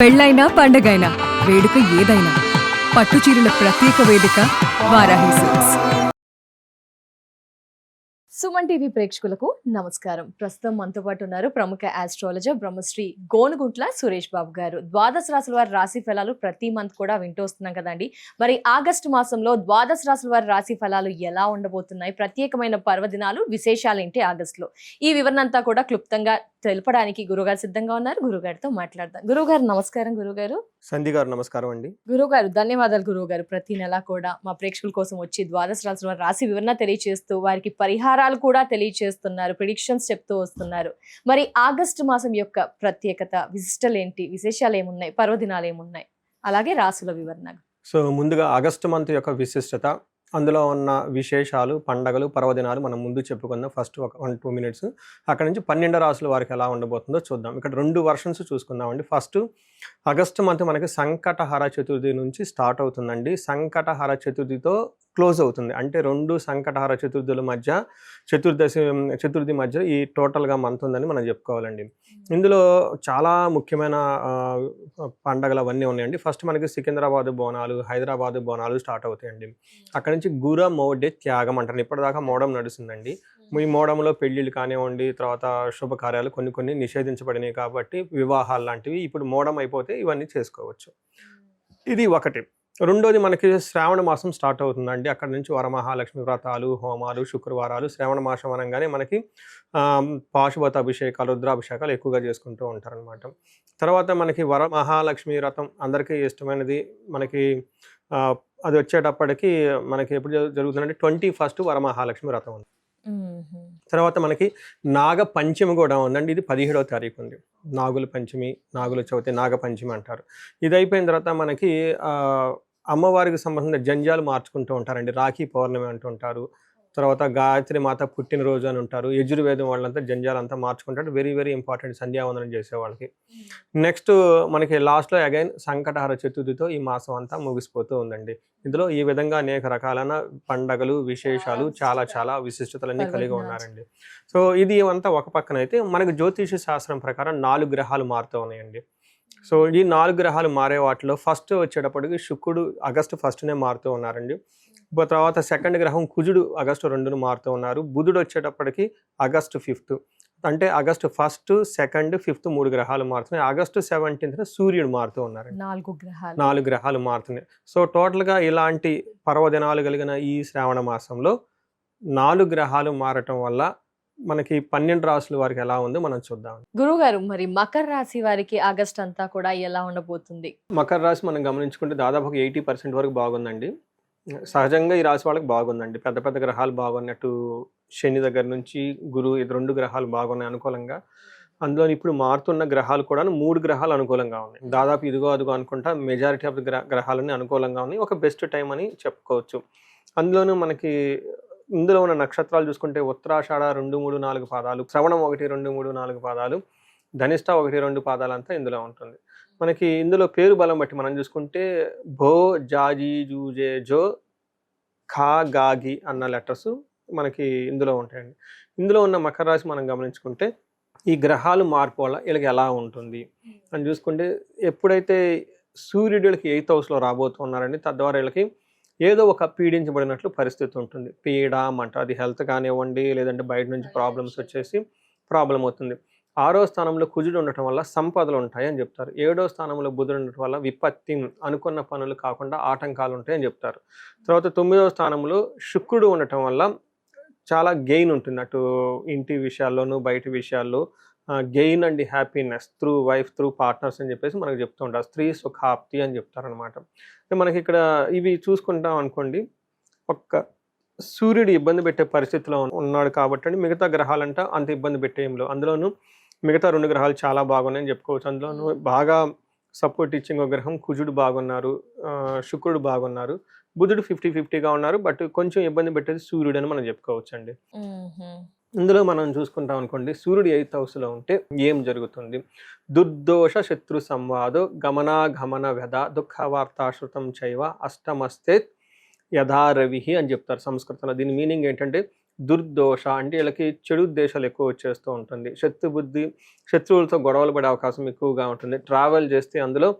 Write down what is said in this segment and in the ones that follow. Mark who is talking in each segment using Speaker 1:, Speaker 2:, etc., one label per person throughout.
Speaker 1: పెళ్ళైనా పండగైనా వేడుక ఏదైనా పట్టుచీరల ప్రత్యేక వేదిక వారాహి సిల్క్స్.
Speaker 2: సుమన్ టీవీ ప్రేక్షకులకు నమస్కారం. ప్రస్తుతం మనతో పాటు ఉన్నారు ప్రముఖ ఆస్ట్రాలజర్ బ్రహ్మశ్రీ గోనుగుంట్ల సురేష్ బాబు గారు. ద్వాదశ రాశుల వారి రాశి ఫలాలు ప్రతి మంత్ కూడా వింటూ వస్తున్నాం కదండి. మరి ఆగస్టు మాసంలో ద్వాదశ రాశుల వారి రాశి ఫలాలు ఎలా ఉండబోతున్నాయి, ప్రత్యేకమైన పర్వదినాలు, విశేషాలు ఏంటి ఆగస్టులో, ఈ వివరణ అంతా కూడా క్లుప్తంగా తెలపడానికి గురుగారు సిద్ధంగా ఉన్నారు. గురుగారితో మాట్లాడదాం. గురుగారు నమస్కారం. గురుగారు
Speaker 3: సంధి గారు నమస్కారం అండి.
Speaker 2: గురుగారు ధన్యవాదాలు. గురుగారు ప్రతి నెల కూడా మా ప్రేక్షకుల కోసం వచ్చి ద్వాదశ రాశుల వారి రాశి వివరణ తెలియజేస్తూ వారికి పరిహారాలు కూడా తెలియజేస్తున్నారు, ప్రిడిక్షన్స్ చెప్తూ వస్తున్నారు. మరి ఆగస్టు మాసం యొక్క ప్రత్యేకత, విశిష్టలు ఏంటి, విశేషాలు ఏమున్నాయి, పర్వదినాలు ఏమున్నాయి, అలాగే రాశుల వివరణ.
Speaker 3: సో ముందుగా ఆగస్టు మంత్ యొక్క విశిష్టత, అందులో ఉన్న విశేషాలు, పండగలు, పర్వదినాలు మనం ముందు చెప్పుకుందాం. ఫస్ట్ ఒక 1-2 మినిట్స్ అక్కడ నుంచి 12 రాసుల వారికి ఎలా ఉండబోతుందో చూద్దాం. ఇక్కడ 2 వర్షన్స్ చూసుకుందామండి. ఫస్ట్ ఆగస్టు మంత్ మనకి సంకటహర చతుర్థి నుంచి స్టార్ట్ అవుతుందండి. సంకటహర చతుర్థితో క్లోజ్ అవుతుంది. అంటే 2 సంకటహర చతుర్థుల మధ్య చతుర్థి మధ్య ఈ టోటల్గా మంత్ ఉందని మనం చెప్పుకోవాలండి. ఇందులో చాలా ముఖ్యమైన పండగలు అవన్నీ ఉన్నాయండి. ఫస్ట్ మనకి సికింద్రాబాద్ బోనాలు, హైదరాబాద్ బోనాలు స్టార్ట్ అవుతాయండి. అక్కడ నుంచి గుర మౌఢ్య త్యాగం అంటారు. ఇప్పటిదాకా మోడం నడుస్తుందండి. ఈ మోడంలో పెళ్ళిళ్ళు కానివ్వండి, తర్వాత శుభకార్యాలు కొన్ని నిషేధించబడినాయి కాబట్టి వివాహాలు లాంటివి ఇప్పుడు మోడం అయిపోతే ఇవన్నీ చేసుకోవచ్చు. ఇది ఒకటి. రెండోది మనకి శ్రావణ మాసం స్టార్ట్ అవుతుందండి. అక్కడ నుంచి వరమహాలక్ష్మి వ్రతాలు, హోమాలు, శుక్రవారాలు. శ్రావణ మాసం అనగానే మనకి పాశుపత అభిషేకాలు, రుద్రాభిషేకాలు ఎక్కువగా చేసుకుంటూ ఉంటారనమాట. తర్వాత మనకి వరమహాలక్ష్మి వ్రతం అందరికీ ఇష్టమైనది. మనకి అది వచ్చేటప్పటికి మనకి ఎప్పుడు జరుగుతుందంటే 21st వరమహాలక్ష్మి వ్రతం ఉంది. తర్వాత మనకి నాగ పంచమి కూడా ఉందండి. ఇది 17వ తారీఖు ఉంది. నాగుల పంచమి, నాగుల చవితి, నాగ పంచమి అంటారు. ఇది అయిపోయిన తర్వాత మనకి అమ్మవారికి సంబంధించిన జంజాలు మార్చుకుంటూ ఉంటారండి. రాఖీ పౌర్ణమి అంటూ ఉంటారు. తర్వాత గాయత్రి మాత పుట్టినరోజు అని ఉంటారు. యజుర్వేదం వాళ్ళంతా జంజాలంతా మార్చుకుంటారు. వెరీ వెరీ ఇంపార్టెంట్ సంధ్యావందనం చేసే వాళ్ళకి. నెక్స్ట్ మనకి లాస్ట్లో అగైన్ సంకటహర చతుర్థితో ఈ మాసం అంతా ముగిసిపోతూ ఉందండి. ఇందులో ఈ విధంగా అనేక రకాలైన పండగలు, విశేషాలు, చాలా విశిష్టతలన్నీ కలిగి ఉన్నారండి. సో ఇది అంతా ఒక పక్కన అయితే మనకి జ్యోతిష శాస్త్రం ప్రకారం 4 గ్రహాలు మారుతూ ఉన్నాయండి. సో ఈ 4 గ్రహాలు మారే వాటిలో ఫస్ట్ వచ్చేటప్పటికి శుక్రుడు ఆగస్టు 1నే మారుతూ ఉన్నారండి. తర్వాత సెకండ్ గ్రహం కుజుడు ఆగస్టు 2న మారుతూ ఉన్నారు. బుధుడు వచ్చేటప్పటికి ఆగస్టు 5th. అంటే ఆగస్టు 1st, 2nd, 5th 3 గ్రహాలు మారుతున్నాయి. ఆగస్టు 17th సూర్యుడు మారుతూ ఉన్నారు. 4 గ్రహాలు మారుతున్నాయి. సో టోటల్గా ఇలాంటి పర్వదినాలు కలిగిన ఈ శ్రావణ మాసంలో 4 గ్రహాలు మారటం వల్ల మనకి 12 రాశుల వారికి ఎలా ఉందో మనం చూద్దాం.
Speaker 2: గురుగారు మరి మకర రాశి వారికి ఆగస్ట్ అంతా కూడా ఎలా ఉండబోతుంది?
Speaker 3: మకర రాశి మనం గమనించుకుంటే దాదాపు 80% వరకు బాగుందండి. సహజంగా ఈ రాశి వాళ్ళకి బాగుందండి. పెద్ద గ్రహాలు బాగున్నట్టు శని దగ్గర నుంచి గురు, ఇది 2 గ్రహాలు బాగున్నాయి అనుకూలంగా. అందులో ఇప్పుడు మారుతున్న గ్రహాలు కూడా 3 గ్రహాలు అనుకూలంగా ఉన్నాయి. దాదాపు ఇదిగో అదిగో అనుకుంటా మెజారిటీ ఆఫ్ ది గ్రహాలన్నీ అనుకూలంగా ఉన్నాయి. ఒక బెస్ట్ టైం అని చెప్పుకోవచ్చు. అందులోనూ మనకి ఇందులో ఉన్న నక్షత్రాలు చూసుకుంటే ఉత్తరాషాఢ 2, 3, 4 పాదాలు, శ్రవణం 1, 2, 3, 4 పాదాలు, ధనిష్ట 1, 2 పాదాలంతా ఇందులో ఉంటుంది. మనకి ఇందులో పేరు బలం బట్టి మనం చూసుకుంటే భో, జాజీ, జూజే, జో, ఖా, గాగి అన్న లెటర్స్ మనకి ఇందులో ఉంటాయండి. ఇందులో ఉన్న మకర రాశి మనం గమనించుకుంటే ఈ గ్రహాలు మార్పు వల్ల వీళ్ళకి ఎలా ఉంటుంది అని చూసుకుంటే, ఎప్పుడైతే సూర్యుడు వీళ్ళకి 8th హౌస్లో రాబోతున్నారండి, తద్వారా వీళ్ళకి ఏదో ఒక పీడించబడినట్లు పరిస్థితి ఉంటుంది. పీడ అంటారు. అది హెల్త్ కానివ్వండి, లేదంటే బయట నుంచి ప్రాబ్లమ్స్ వచ్చేసి ప్రాబ్లం అవుతుంది. 6వ స్థానంలో కుజుడు ఉండటం వల్ల సంపదలు ఉంటాయి అని చెప్తారు. 7వ స్థానంలో బుధుడు ఉండటం వల్ల విపత్తి, అనుకున్న పనులు కాకుండా ఆటంకాలు ఉంటాయని చెప్తారు. తర్వాత 9వ స్థానంలో శుక్రుడు ఉండటం వల్ల చాలా గెయిన్ ఉంటుంది. అటు ఇంటి విషయాల్లోనూ బయట విషయాల్లో gain and happiness through wife, through partners అని చెప్పేసి మనకు చెప్తూ ఉంటారు. స్త్రీ సుఖాప్తి అని చెప్తారనమాట. మనకి ఇక్కడ ఇవి చూసుకుంటాం అనుకోండి, ఒక్క సూర్యుడు ఇబ్బంది పెట్టే పరిస్థితిలో ఉన్నాడు కాబట్టి మిగతా గ్రహాలంట అంత ఇబ్బంది పెట్టేయంలో. అందులోనూ మిగతా 2 గ్రహాలు చాలా బాగున్నాయని చెప్పుకోవచ్చు. అందులోనూ బాగా సపోర్ట్ ఇచ్చింగ్ ఒక గ్రహం కుజుడు బాగున్నారు, శుక్రుడు బాగున్నారు, బుధుడు 50-50గా ఉన్నారు. బట్ కొంచెం ఇబ్బంది పెట్టేది సూర్యుడు అని మనం చెప్పుకోవచ్చు అండి. ఇందులో మనం చూసుకుంటాం అనుకోండి, సూర్యుడు 8th హౌస్లో ఉంటే ఏం జరుగుతుంది? దుర్దోష శత్రు సంవాదో గమనాగమన వ్యధ దుఃఖ వార్తాశ్రుతం చైవ అష్టమస్తే యథా రవి అని చెప్తారు సంస్కృతంలో. దీని మీనింగ్ ఏంటంటే దుర్దోష అంటే వీళ్ళకి చెడు ఉద్దేశాలు ఎక్కువ వచ్చేస్తూ ఉంటుంది. శత్రుబుద్ధి, శత్రువులతో గొడవలు పడే అవకాశం ఎక్కువగా ఉంటుంది. ట్రావెల్ చేస్తే అందులో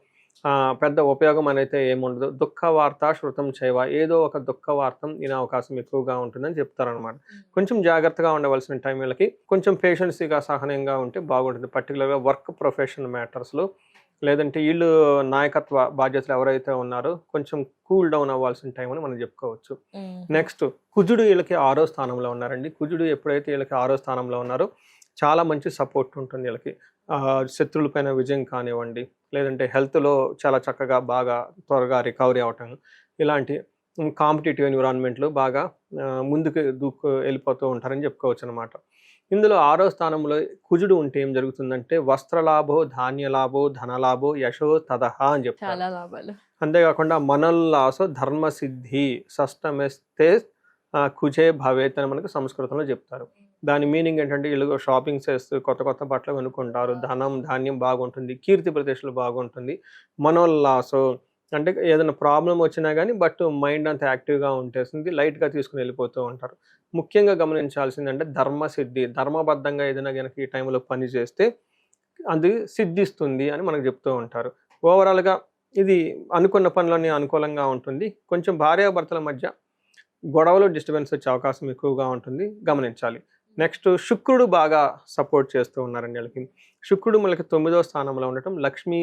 Speaker 3: పెద్ద ఉపయోగం అనేది ఏముండదు. దుఃఖ వార్త శృతం చేయవ, ఏదో ఒక దుఃఖ వార్త వినే అవకాశం ఎక్కువగా ఉంటుందని చెప్తారనమాట. కొంచెం జాగ్రత్తగా ఉండవలసిన టైం వీళ్ళకి, కొంచెం పేషెన్సీగా సహనంగా ఉంటే బాగుంటుంది. పర్టికులర్గా వర్క్ ప్రొఫెషన్ మ్యాటర్స్లో, లేదంటే వీళ్ళు నాయకత్వ బాధ్యతలు ఎవరైతే ఉన్నారో కొంచెం కూల్ డౌన్ అవ్వాల్సిన టైం అని మనం చెప్పుకోవచ్చు. నెక్స్ట్ కుజుడు వీళ్ళకి 6వ స్థానంలో ఉన్నారండి. కుజుడు ఎప్పుడైతే వీళ్ళకి 6వ స్థానంలో ఉన్నారో చాలా మంచి సపోర్ట్ ఉంటుంది వీళ్ళకి. శత్రువులపైన విజయం కానివ్వండి, లేదంటే హెల్త్లో చాలా చక్కగా బాగా త్వరగా రికవరీ అవటం, ఇలాంటి కాంపిటేటివ్ ఎన్విరాన్మెంట్లో బాగా ముందుకు వెళ్ళిపోతూ ఉంటారని చెప్పుకోవచ్చు అనమాట. ఇందులో 6వ స్థానంలో కుజుడు ఉంటే ఏం జరుగుతుందంటే వస్త్రలాభో, ధాన్యలాభో, ధనలాభో, యశో తదహ అని చెప్తారు.
Speaker 2: చాలా లాభాలు.
Speaker 3: అంతేకాకుండా మనల్లాసో ధర్మసిద్ధి షష్టమస్తే కుజే భవేత్ అని మనకు సంస్కృతంలో చెప్తారు. దాని మీనింగ్ ఏంటంటే వీళ్ళు షాపింగ్ చేస్తూ కొత్త కొత్త బట్టలు కొనుక్కుంటారు, ధనం ధాన్యం బాగుంటుంది, కీర్తి ప్రతిష్టలు బాగుంటుంది. మనోల్లాసో అంటే ఏదైనా ప్రాబ్లం వచ్చినా కానీ బట్ మైండ్ అంతా యాక్టివ్గా ఉంటేసింది, లైట్గా తీసుకుని వెళ్ళిపోతూ ఉంటారు. ముఖ్యంగా గమనించాల్సిందంటే ధర్మసిద్ధి, ధర్మబద్ధంగా ఏదైనా కనుక ఈ టైంలో పని చేస్తే అది సిద్ధిస్తుంది అని మనకు చెప్తూ ఉంటారు. ఓవరాల్గా ఇది అనుకున్న పనులన్నీ అనుకూలంగా ఉంటుంది. కొంచెం భార్యాభర్తల మధ్య గొడవలు డిస్టర్బెన్స్ వచ్చే అవకాశం ఎక్కువగా ఉంటుంది, గమనించాలి. నెక్స్ట్ శుక్రుడు బాగా సపోర్ట్ చేస్తూ ఉన్నారండి వీళ్ళకి. శుక్రుడు మనకి 9వ స్థానంలో ఉండటం లక్ష్మీ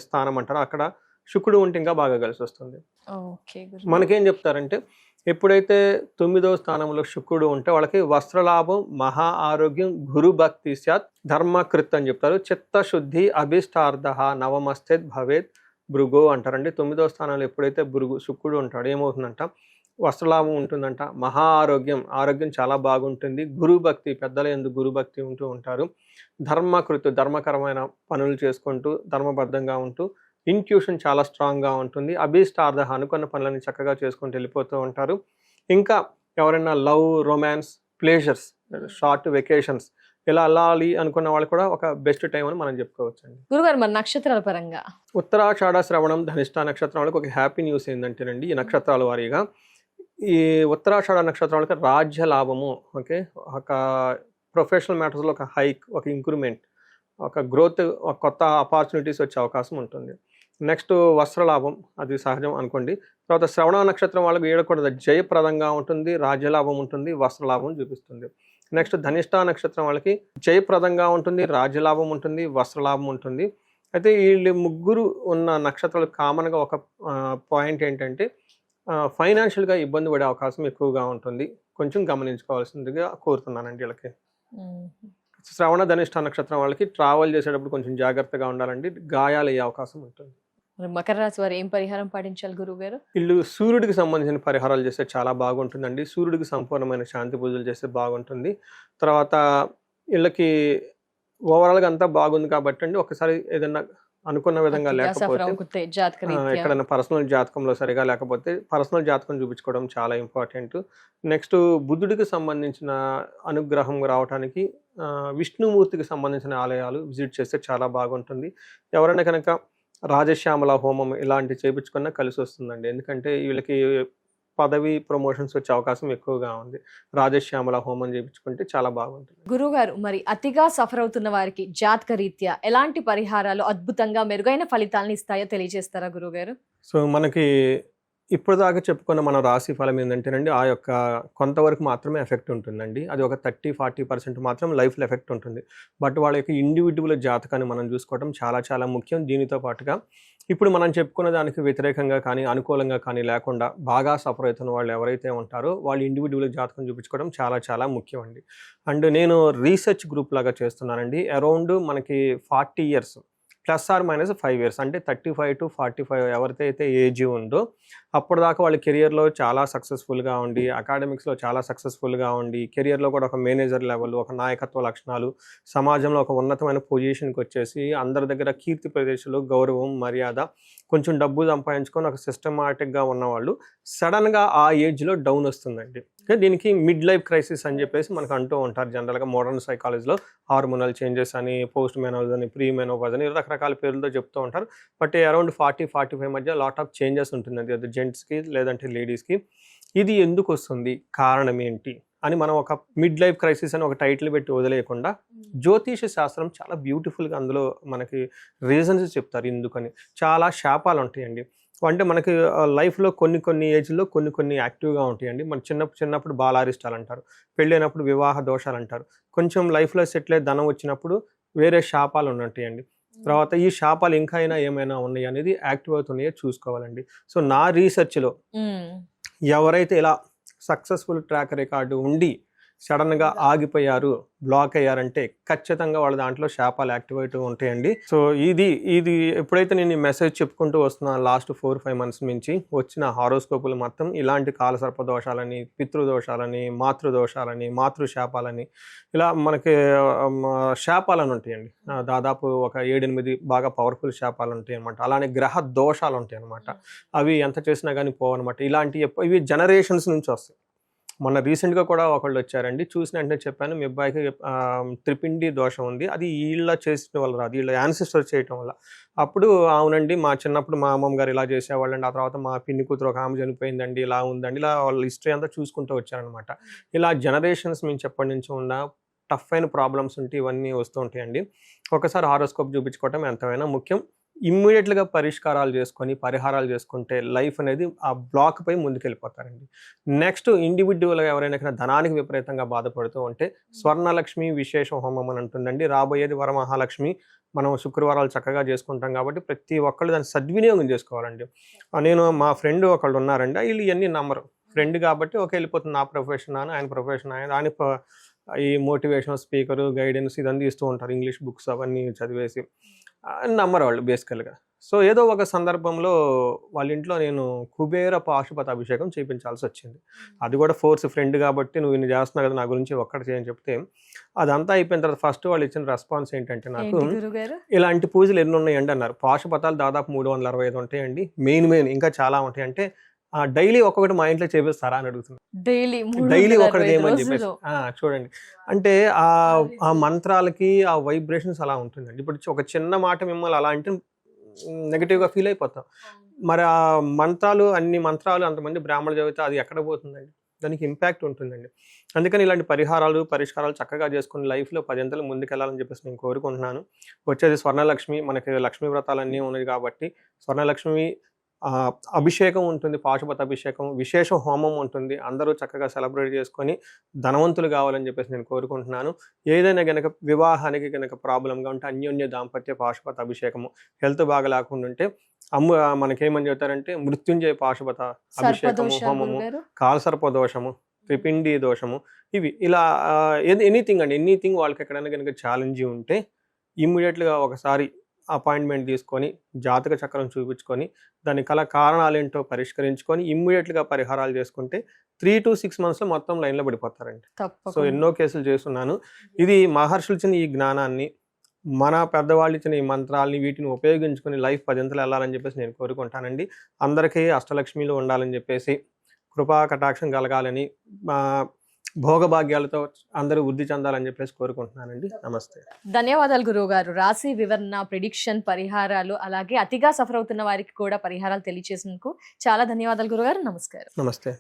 Speaker 3: స్థానం అంటారు. అక్కడ శుక్రుడు ఉంటే ఇంకా బాగా కలిసి వస్తుంది. మనకేం చెప్తారంటే ఎప్పుడైతే 9వ స్థానంలో శుక్రుడు ఉంటే వాళ్ళకి వస్త్రలాభం, మహా ఆరోగ్యం, గురు భక్తి స్యాత్, ధర్మకృత్ అని చెప్తారు. చిత్తశుద్ధి, అభిష్టార్థ, నవమస్థిత్ భవేత్ భృగు అంటారండి. 9వ స్థానంలో ఎప్పుడైతే శుక్రుడు ఉంటాడు ఏమవుతుందంట, వస్త్రలాభం ఉంటుందంట, మహా ఆరోగ్యం, ఆరోగ్యం చాలా బాగుంటుంది, గురుభక్తి, పెద్దల యందు గురుభక్తి ఉంటూ ఉంటారు, ధర్మకృతు, ధర్మకరమైన పనులు చేసుకుంటూ ధర్మబద్ధంగా ఉంటూ, ఇంట్యూషన్ చాలా స్ట్రాంగ్గా ఉంటుంది, అభిష్టార్థ, అనుకున్న పనులని చక్కగా చేసుకుంటూ వెళ్ళిపోతూ ఉంటారు. ఇంకా ఎవరైనా love, romance, pleasures, short vacations ఇలా వెళ్ళాలి అనుకున్న వాళ్ళు కూడా ఒక బెస్ట్ టైం అని మనం చెప్పుకోవచ్చు అండి.
Speaker 2: గురుగారు మరి నక్షత్రాల పరంగా
Speaker 3: ఉత్తరాషాఢ, శ్రవణం, ధనిష్ట నక్షత్రం వాళ్ళకి ఒక హ్యాపీ న్యూస్ ఏంటంటేనండి, ఈ నక్షత్రాల వారీగా ఈ ఉత్తరాషాఢ నక్షత్రం వాళ్ళకి రాజ్య లాభము, ఓకే, ఒక ప్రొఫెషనల్ మ్యాటర్స్లో ఒక హైక్, ఒక ఇంక్రిమెంట్, ఒక గ్రోత్, ఒక కొత్త ఆపర్చునిటీస్ వచ్చే అవకాశం ఉంటుంది. నెక్స్ట్ వస్త్రలాభం, అది సహజం అనుకోండి. తర్వాత శ్రవణ నక్షత్రం వాళ్ళకి ఏడకూడదు, జయప్రదంగా ఉంటుంది, రాజ్యలాభం ఉంటుంది, వస్త్రలాభం చూపిస్తుంది. నెక్స్ట్ ధనిష్ట నక్షత్రం వాళ్ళకి జయప్రదంగా ఉంటుంది, రాజ్యలాభం ఉంటుంది, వస్త్రలాభం ఉంటుంది. అయితే వీళ్ళు ముగ్గురు ఉన్న నక్షత్రాలు కామన్గా ఒక పాయింట్ ఏంటంటే ఫైనాన్షియల్గా ఇబ్బంది పడే అవకాశం ఎక్కువగా ఉంటుంది. కొంచెం గమనించుకోవాల్సిందిగా కోరుతున్నానండి వీళ్ళకి. శ్రవణ ధనిష్ట నక్షత్రం వాళ్ళకి ట్రావెల్ చేసేటప్పుడు కొంచెం జాగ్రత్తగా ఉండాలండి, గాయాలు అయ్యే అవకాశం ఉంటుంది.
Speaker 2: మకర రాశి వారు ఏం పరిహారం పాటించాలి గురువు గారు?
Speaker 3: వీళ్ళు సూర్యుడికి సంబంధించిన పరిహారాలు చేస్తే చాలా బాగుంటుందండి. సూర్యుడికి సంపూర్ణమైన శాంతి పూజలు చేస్తే బాగుంటుంది. తర్వాత వీళ్ళకి ఓవరాల్గా అంతా బాగుంది కాబట్టి అండి, ఒకసారి ఏదన్నా అనుకున్న విధంగా లేకపోతే ఎక్కడైనా పర్సనల్ జాతకంలో సరిగా లేకపోతే పర్సనల్ జాతకం చూపించుకోవడం చాలా ఇంపార్టెంట్. నెక్స్ట్ బుద్ధుడికి సంబంధించిన అనుగ్రహం రావడానికి విష్ణుమూర్తికి సంబంధించిన ఆలయాలు విజిట్ చేస్తే చాలా బాగుంటుంది. ఎవరైనా కనుక రాజశ్యామల హోమం ఇలాంటివి చేయించుకున్నా కలిసి వస్తుందండి. ఎందుకంటే వీళ్ళకి పదవి ప్రమోషన్స్ వచ్చే అవకాశం ఎక్కువగా ఉంది. రాజశ్యామల హోమం చేయించుకుంటే చాలా బాగుంటుంది.
Speaker 2: గురువుగారు మరి అతిగా సఫర్ అవుతున్న వారికి జాతక రీత్యా ఎలాంటి పరిహారాలు అద్భుతంగా మెరుగైన ఫలితాలను ఇస్తాయో తెలియజేస్తారా గురువుగారు?
Speaker 3: సో మనకి ఇప్పుడు దాకా చెప్పుకున్న మన రాశి ఫలం ఏంటంటేనండి, ఆ యొక్క కొంతవరకు మాత్రమే ఎఫెక్ట్ ఉంటుందండి. అది ఒక 30-40% మాత్రం లైఫ్లో ఎఫెక్ట్ ఉంటుంది. బట్ వాళ్ళ యొక్క ఇండివిజువల్ జాతకాన్ని మనం చూసుకోవడం చాలా చాలా ముఖ్యం. దీనితో పాటుగా ఇప్పుడు మనం చెప్పుకున్న దానికి వ్యతిరేకంగా కానీ అనుకూలంగా కానీ లేకుండా బాగా సఫర్ అవుతున్న వాళ్ళు ఎవరైతే ఉంటారో వాళ్ళు ఇండివిజువల్ జాతకం చూపించుకోవడం చాలా చాలా ముఖ్యం అండి. అండ్ నేను రీసెర్చ్ గ్రూప్ లాగా చేస్తున్నానండి. అరౌండ్ మనకి 40 years +or-5 years అంటే 35 to 45 ఎవరికైతే ఏజ్ ఉందో అప్పటిదాకా వాళ్ళ కెరియర్లో చాలా సక్సెస్ఫుల్గా ఉండి, అకాడమిక్స్లో చాలా సక్సెస్ఫుల్గా ఉండి, కెరియర్లో కూడా ఒక మేనేజర్ లెవెల్, ఒక నాయకత్వ లక్షణాలు, సమాజంలో ఒక ఉన్నతమైన పొజిషన్కి వచ్చేసి అందరి దగ్గర కీర్తి ప్రదేశాలు, గౌరవం, మర్యాద, కొంచెం డబ్బు సంపాదించుకొని ఒక సిస్టమాటిక్గా ఉన్నవాళ్ళు సడన్గా ఆ ఏజ్లో డౌన్ వస్తుందండి. దీనికి మిడ్ లైఫ్ క్రైసిస్ అని చెప్పేసి మనకు అంటూ ఉంటారు జనరల్గా మోడర్న్ సైకాలజీలో. హార్మోనల్ చేంజెస్ అని, పోస్ట్ మెనోజ్ అని, ప్రీ మెనోపాజ్ అని రకరకాల పేర్లతో చెప్తూ ఉంటారు. బట్ అరౌండ్ 40-45 మధ్య లాట్ ఆఫ్ చేంజెస్ ఉంటుందండి, అది జెంట్స్కి లేదంటే లేడీస్కి. ఇది ఎందుకు వస్తుంది, కారణం ఏంటి అని మనం ఒక మిడ్ లైఫ్ క్రైసిస్ అని ఒక టైటిల్ పెట్టి వదిలేయకుండా జ్యోతిష శాస్త్రం చాలా బ్యూటిఫుల్గా అందులో మనకి రీజన్స్ చెప్తారు ఎందుకని. చాలా శాపాలు ఉంటాయండి. అంటే మనకి లైఫ్లో కొన్ని ఏజ్లో కొన్ని యాక్టివ్గా ఉంటాయండి. మన చిన్నప్పుడు బాలారిష్టాలు అంటారు, పెళ్ళైనప్పుడు వివాహ దోషాలు అంటారు, కొంచెం లైఫ్లో సెటిల్ అయ్యి ధనం వచ్చినప్పుడు వేరే శాపాలు ఉంటాయండి. తర్వాత ఈ శాపాలు ఇంకా ఏమైనా ఉన్నాయి అనేది యాక్టివ్ అవుతున్నాయో చూసుకోవాలండి. సో నా రీసెర్చ్లో ఎవరైతే ఇలా సక్సెస్ఫుల్ ట్రాక్ రికార్డు ఉండి సడన్గా ఆగిపోయారు, బ్లాక్ అయ్యారంటే ఖచ్చితంగా వాళ్ళ దాంట్లో శాపాలు యాక్టివేట్ ఉంటాయండి. సో ఇది ఎప్పుడైతే నేను ఈ మెసేజ్ చెప్పుకుంటూ వస్తున్నాను లాస్ట్ 4-5 months నుంచి వచ్చిన హారోస్కోపులు మొత్తం ఇలాంటి కాలసర్ప దోషాలని, పితృదోషాలని, మాతృదోషాలని, మాతృశాపాలని, ఇలా మనకి శాపాలని ఉంటాయండి. దాదాపు ఒక 7-8 బాగా పవర్ఫుల్ శాపాలు ఉంటాయి అనమాట. అలానే గ్రహ దోషాలు ఉంటాయి అనమాట. అవి ఎంత చేసినా కానీ పోవన్నమాట. ఇవి జనరేషన్స్ నుంచి వస్తాయి. మొన్న రీసెంట్గా కూడా ఒకళ్ళు వచ్చారండి, చూసిన వెంటనే చెప్పాను మీ అబ్బాయికి త్రిపిండి దోషం ఉంది, అది వీళ్ళ చేసిన వల్ల రాదు, వీళ్ళ యాన్సిస్టర్ చేయటం వల్ల. అప్పుడు అవునండి మా చిన్నప్పుడు మా అమ్మమ్మ గారు ఇలా చేసేవాళ్ళండి, ఆ తర్వాత మా పిన్ని కూతురు ఒక ఆమె చనిపోయిందండి, ఇలా ఉందండి, ఇలా వాళ్ళ హిస్టరీ అంతా చూసుకుంటూ వచ్చారనమాట. ఇలా జనరేషన్స్ నుంచి ఎప్పటి నుంచి ఉన్న టఫ్ అయిన ప్రాబ్లమ్స్ ఉంటే ఇవన్నీ వస్తూ ఉంటాయండి. ఒకసారి హారోస్కోప్ చూపించుకోవటం ఎంతైనా ముఖ్యం. ఇమ్మీడియట్గా పరిష్కారాలు చేసుకొని పరిహారాలు చేసుకుంటే లైఫ్ అనేది ఆ బ్లాక్ పై ముందుకెళ్ళిపోతారండి. నెక్స్ట్ ఇండివిజువల్గా ఎవరైనా ధనానికి విపరీతంగా బాధపడుతూ ఉంటే స్వర్ణలక్ష్మి విశేష హోమం అని ఉంటుందండి. రాబోయేది వరమహాలక్ష్మి. మనం శుక్రవారాలు చక్కగా చేసుకుంటాం కాబట్టి ప్రతి ఒక్కళ్ళు దాన్ని సద్వినియోగం చేసుకోవాలండి. నేను మా ఫ్రెండ్ ఒకళ్ళు ఉన్నారండి, వీళ్ళు ఇవన్నీ నమ్మరు. ఫ్రెండ్ కాబట్టి ఓకే వెళ్ళిపోతుంది, నా ప్రొఫెషన్ అని, ఆయన ప్రొఫెషన్ ఆయన ఈ మోటివేషనల్ స్పీకరు గైడెన్స్ ఇదంతా ఇస్తూ ఉంటారు, ఇంగ్లీష్ బుక్స్ అవన్నీ చదివేసి నమ్మరు వాళ్ళు బేసికల్గా. సో ఏదో ఒక సందర్భంలో వాళ్ళ ఇంట్లో నేను కుబేర పాశుపత అభిషేకం చేయించాల్సి వచ్చింది. అది కూడా ఫోర్స్, ఫ్రెండ్ కాబట్టి నువ్వు ఇన్ని చేస్తున్నావు కదా నా గురించి ఒక్కటి చేయని చెప్తే అదంతా అయిపోయిన తర్వాత ఫస్ట్ వాళ్ళు ఇచ్చిన రెస్పాన్స్ ఏంటంటే నాకు ఇలాంటి పూజలు ఎన్ని ఉన్నాయండి అన్నారు. పాశుపతాలు దాదాపు 365 ఉంటాయండి. మెయిన్ ఇంకా చాలా ఉంటాయి. అంటే డైలీ ఒక్కొక్కటి మా ఇంట్లో చేపిస్తారా అని అడుగుతున్నారు. డైలీ ఒకటి ఏమని చెప్పేసి చూడండి. అంటే ఆ మంత్రాలకి ఆ వైబ్రేషన్స్ అలా ఉంటుందండి. ఇప్పుడు ఒక చిన్న మాట మిమ్మల్ని అలా అంటే నెగిటివ్గా ఫీల్ అయిపోతాం. మరి ఆ మంత్రాలు, అన్ని మంత్రాలు అంతమంది బ్రాహ్మణులు చదివితే అది ఎక్కడ పోతుందండి, దానికి ఇంపాక్ట్ ఉంటుందండి. అందుకని ఇలాంటి పరిష్కారాలు చక్కగా చేసుకుని లైఫ్లో 10 అంతలు ముందుకెళ్ళాలని చెప్పేసి నేను కోరుకుంటున్నాను. వచ్చేది స్వర్ణలక్ష్మి, మనకి లక్ష్మీ వ్రతాలన్నీ ఉన్నాయి కాబట్టి స్వర్ణలక్ష్మి అభిషేకం ఉంటుంది, పాశుపత అభిషేకం, విశేష హోమం ఉంటుంది. అందరూ చక్కగా సెలబ్రేట్ చేసుకొని ధనవంతులు కావాలని చెప్పేసి నేను కోరుకుంటున్నాను. ఏదైనా కనుక వివాహానికి కనుక ప్రాబ్లంగా ఉంటే అన్యోన్య దాంపత్య పాశుపత అభిషేకము, హెల్త్ బాగా లేకుండా ఉంటే మనకేమని చెప్తారంటే మృత్యుంజయ పాశుపత అభిషేకము, హోమము, కాలసర్ప దోషము, త్రిపిండి దోషము, ఇవి ఇలా ఎనీథింగ్ వాళ్ళకి ఎక్కడైనా కనుక ఛాలెంజ్ ఉంటే ఇమ్మీడియట్గా ఒకసారి అపాయింట్మెంట్ తీసుకొని జాతక చక్రం చూపించుకొని దాని కారణాలు ఏంటో పరిష్కరించుకొని ఇమ్మీడియట్గా పరిహారాలు చేసుకుంటే 3 to 6 months మొత్తం లైన్లో పడిపోతారండి. సో ఎన్నో కేసులు చేస్తున్నాను. ఇది మహర్షులు ఇచ్చిన ఈ జ్ఞానాన్ని, మన పెద్దవాళ్ళు ఇచ్చిన ఈ మంత్రాలని వీటిని ఉపయోగించుకొని లైఫ్ 10 అంతలు వెళ్ళాలని చెప్పేసి నేను కోరుకుంటానండి. అందరికీ అష్టలక్ష్మిలు ఉండాలని చెప్పేసి, కృపా కటాక్షం కలగాలని, భోగభాగ్యాలతో అందరూ వృద్ధి చెందాలని చెప్పేసి కోరుకుంటున్నానండి. నమస్తే.
Speaker 2: ధన్యవాదాలు గురువు గారు. రాశి వివరణ, ప్రిడిక్షన్, పరిహారాలు, అలాగే అతిగా సఫర్ అవుతున్న వారికి కూడా పరిహారాలు తెలియజేసినందుకు చాలా ధన్యవాదాలు గురుగారు. నమస్కారం.
Speaker 3: నమస్తే.